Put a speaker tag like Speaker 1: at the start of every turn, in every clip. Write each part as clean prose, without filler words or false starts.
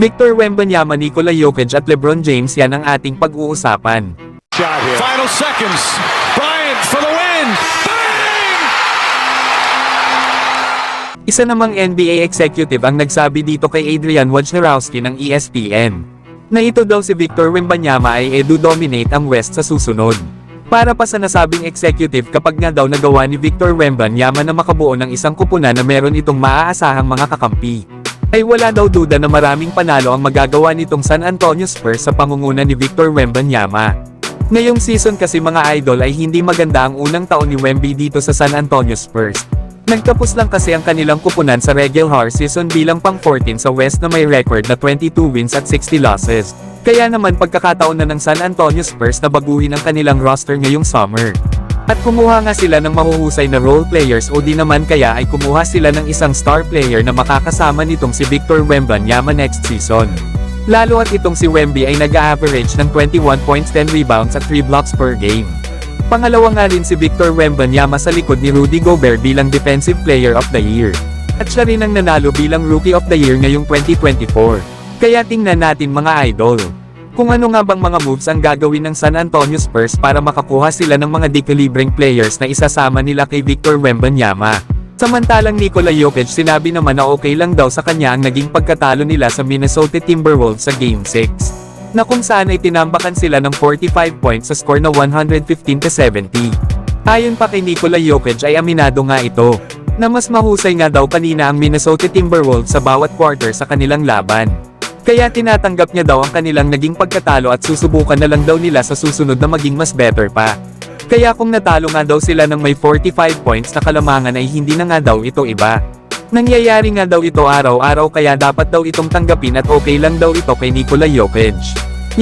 Speaker 1: Victor Wembanyama, Nikola Jokic at LeBron James, yan ang ating pag-uusapan.
Speaker 2: Final seconds. Bryant for the win. Bang!
Speaker 1: Isa namang NBA executive ang nagsabi dito kay Adrian Wojnarowski ng ESPN, na ito daw si Victor Wembanyama ay edu-dominate ang West sa susunod. Para pa sa nasabing executive, kapag nga daw nagawa ni Victor Wembanyama na makabuo ng isang kupunan na meron itong maaasahang mga kakampi, ay wala daw duda na maraming panalo ang magagawa nitong San Antonio Spurs sa pangunguna ni Victor Wembanyama. Ngayong season kasi mga idol ay hindi maganda ang unang taon ni Wemby dito sa San Antonio Spurs. Nagtapos lang kasi ang kanilang kupunan sa regular season bilang pang-14 sa West na may record na 22 wins at 60 losses. Kaya naman pagkakataon na ng San Antonio Spurs na baguhin ang kanilang roster ngayong summer. At kumuha nga sila ng mahuhusay na role players o di naman kaya ay kumuha sila ng isang star player na makakasama nitong si Victor Wembanyama next season. Lalo at itong si Wemby ay nag-a-average ng 21 points, 10 rebounds at 3 blocks per game. Pangalawa nga rin si Victor Wembanyama sa likod ni Rudy Gobert bilang Defensive Player of the Year. At siya rin ang nanalo bilang Rookie of the Year ngayong 2024. Kaya tingnan natin mga idol, kung ano nga bang mga moves ang gagawin ng San Antonio Spurs para makakuha sila ng mga di-calibreng players na isasama nila kay Victor Wembanyama. Samantalang Nikola Jokic, sinabi naman na okay lang daw sa kanya ang naging pagkatalo nila sa Minnesota Timberwolves sa Game 6, na kung saan ay tinambakan sila ng 45 points sa score na 115-70. Ayon pa kay Nikola Jokic ay aminado nga ito, na mas mahusay nga daw kanina ang Minnesota Timberwolves sa bawat quarter sa kanilang laban. Kaya tinatanggap niya daw ang kanilang naging pagkatalo at susubukan na lang daw nila sa susunod na maging mas better pa. Kaya kung natalo nga daw sila ng may 45 points na kalamangan ay hindi na nga daw ito iba. Nangyayari nga daw ito araw-araw kaya dapat daw itong tanggapin at okay lang daw ito kay Nikola Jokic.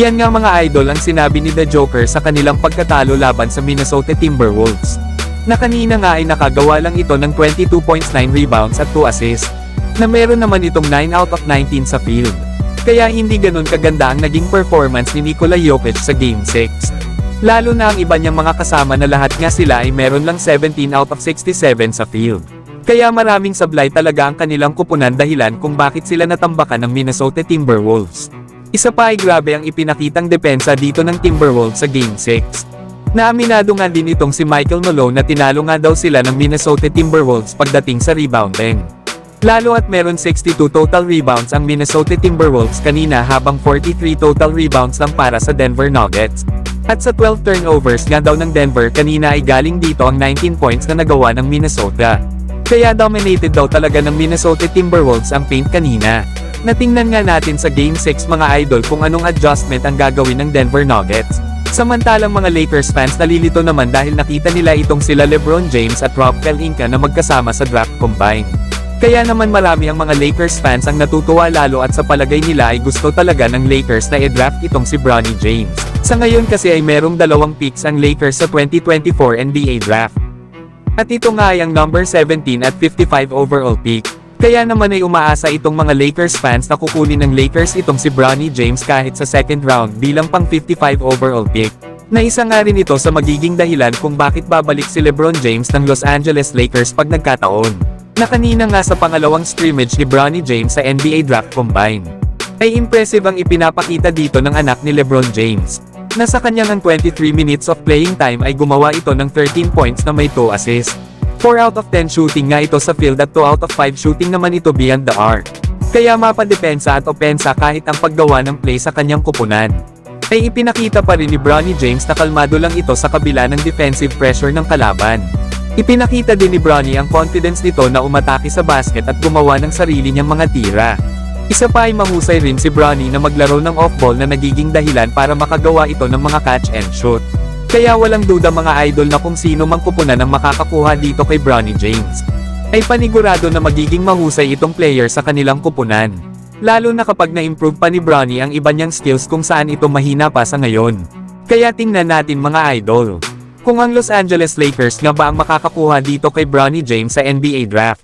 Speaker 1: Yan nga mga idol ang sinabi ni The Joker sa kanilang pagkatalo laban sa Minnesota Timberwolves. Na kanina nga ay nakagawa lang ito ng 22 points, 9 rebounds at 2 assists. Na meron naman itong 9 out of 19 sa field. Kaya hindi ganun kaganda ang naging performance ni Nikola Jokic sa Game 6. Lalo na ang iba niyang mga kasama na lahat nga sila ay meron lang 17 out of 67 sa field. Kaya maraming sablay talaga ang kanilang kupunan dahilan kung bakit sila natambakan ng Minnesota Timberwolves. Isa pa ay grabe ang ipinakitang depensa dito ng Timberwolves sa Game 6. Naaminado nga din itong si Michael Malone na tinalo nga daw sila ng Minnesota Timberwolves pagdating sa rebounding. Lalo at meron 62 total rebounds ang Minnesota Timberwolves kanina habang 43 total rebounds lang para sa Denver Nuggets. At sa 12 turnovers nga daw ng Denver kanina ay galing dito ang 19 points na nagawa ng Minnesota. Kaya dominated daw talaga ng Minnesota Timberwolves ang paint kanina. Natingnan nga natin sa Game 6 mga idol kung anong adjustment ang gagawin ng Denver Nuggets. Samantalang mga Lakers fans nalilito naman dahil nakita nila itong sila LeBron James at Rob Pelinka na magkasama sa draft combine. Kaya naman marami ang mga Lakers fans ang natutuwa lalo at sa palagay nila ay gusto talaga ng Lakers na i-draft itong si Bronny James. Sa ngayon kasi ay merong 2 picks ang Lakers sa 2024 NBA Draft. At ito nga ay ang number 17 at 55 overall pick. Kaya naman ay umaasa itong mga Lakers fans na kukunin ng Lakers itong si Bronny James kahit sa second round bilang pang 55 overall pick. Na isa nga rin ito sa magiging dahilan kung bakit babalik si LeBron James ng Los Angeles Lakers pag nagkataon. Na kanina nga sa pangalawang scrimmage ni Bronny James sa NBA Draft Combine, ay impressive ang ipinapakita dito ng anak ni LeBron James, na sa kanyang 23 minutes of playing time ay gumawa ito ng 13 points na may 2 assists. 4 out of 10 shooting nga ito sa field at 2 out of 5 shooting naman ito beyond the arc. Kaya mapadepensa at opensa kahit ang paggawa ng play sa kanyang kupunan. Ay ipinakita pa rin ni Bronny James na kalmado lang ito sa kabila ng defensive pressure ng kalaban. Ipinakita din ni Bronny ang confidence nito na umatake sa basket at gumawa ng sarili niyang mga tira. Isa pa ay mahusay rin si Bronny na maglaro ng off-ball na nagiging dahilan para makagawa ito ng mga catch and shoot. Kaya walang duda mga idol na kung sino mang kupunan ang makakakuha dito kay Bronny James, ay panigurado na magiging mahusay itong player sa kanilang kupunan. Lalo na kapag na-improve pa ni Bronny ang iba niyang skills kung saan ito mahina pa sa ngayon. Kaya tingnan natin mga idol, kung ang Los Angeles Lakers nga ba ang makakakuha dito kay Bronny James sa NBA Draft.